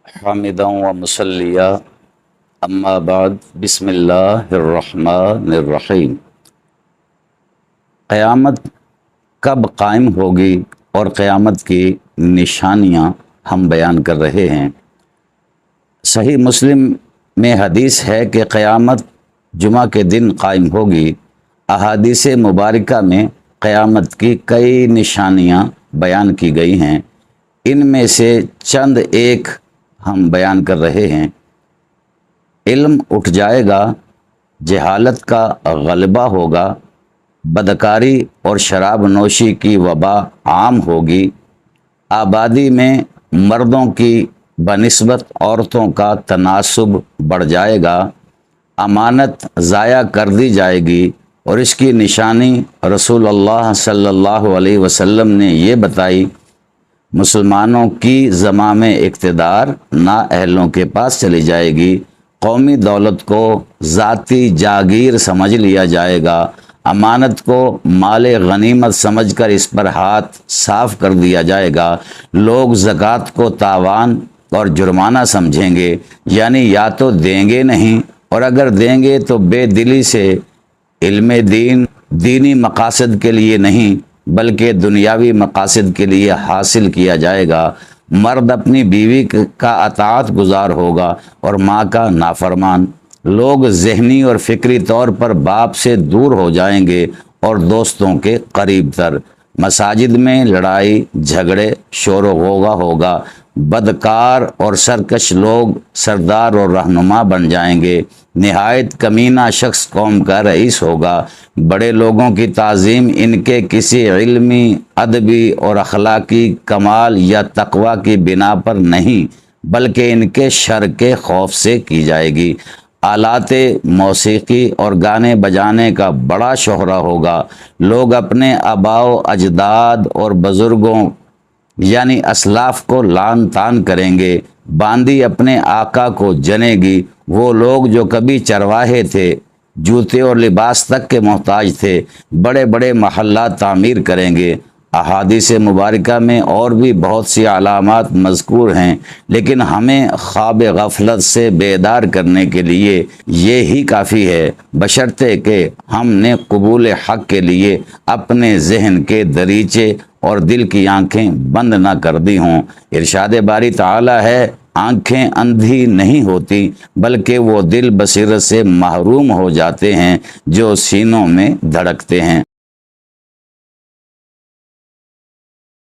حامدا و مسلیہ اما بعد بسم اللہ الرحمن الرحیم۔ قیامت کب قائم ہوگی اور قیامت کی نشانیاں ہم بیان کر رہے ہیں۔ صحیح مسلم میں حدیث ہے کہ قیامت جمعہ کے دن قائم ہوگی۔ احادیث مبارکہ میں قیامت کی کئی نشانیاں بیان کی گئی ہیں، ان میں سے چند ایک ہم بیان کر رہے ہیں۔ علم اٹھ جائے گا، جہالت کا غلبہ ہوگا، بدکاری اور شراب نوشی کی وبا عام ہوگی، آبادی میں مردوں کی بنسبت عورتوں کا تناسب بڑھ جائے گا، امانت ضائع کر دی جائے گی، اور اس کی نشانی رسول اللہ صلی اللہ علیہ وسلم نے یہ بتائی، مسلمانوں کی زمام اقتدار نااہلوں کے پاس چلی جائے گی، قومی دولت کو ذاتی جاگیر سمجھ لیا جائے گا، امانت کو مال غنیمت سمجھ کر اس پر ہاتھ صاف کر دیا جائے گا، لوگ زکوٰۃ کو تاوان اور جرمانہ سمجھیں گے، یعنی یا تو دیں گے نہیں، اور اگر دیں گے تو بے دلی سے، علم دینی مقاصد کے لیے نہیں بلکہ دنیاوی مقاصد کے لیے حاصل کیا جائے گا۔ مرد اپنی بیوی کا اطاعت گزار ہوگا اور ماں کا نافرمان۔ لوگ ذہنی اور فکری طور پر باپ سے دور ہو جائیں گے اور دوستوں کے قریب تر۔ مساجد میں لڑائی جھگڑے شور و غوغا ہوگا، بدکار اور سرکش لوگ سردار اور رہنما بن جائیں گے، نہایت کمینہ شخص قوم کا رئیس ہوگا، بڑے لوگوں کی تعظیم ان کے کسی علمی، ادبی اور اخلاقی کمال یا تقوی کی بنا پر نہیں بلکہ ان کے شر کے خوف سے کی جائے گی۔ آلات موسیقی اور گانے بجانے کا بڑا شہرہ ہوگا، لوگ اپنے آباء و اجداد اور بزرگوں یعنی اسلاف کو لعن طعن کریں گے، باندی اپنے آقا کو جنے گی، وہ لوگ جو کبھی چرواہے تھے، جوتے اور لباس تک کے محتاج تھے، بڑے بڑے محلات تعمیر کریں گے۔ احادیث مبارکہ میں اور بھی بہت سی علامات مذکور ہیں، لیکن ہمیں خواب غفلت سے بیدار کرنے کے لیے یہی کافی ہے، بشرطے کہ ہم نے قبول حق کے لیے اپنے ذہن کے دریچے اور دل کی آنکھیں بند نہ کر دی ہوں۔ ارشاد باری تعالی ہے، آنکھیں اندھی نہیں ہوتی بلکہ وہ دل بصیرت سے محروم ہو جاتے ہیں جو سینوں میں دھڑکتے ہیں۔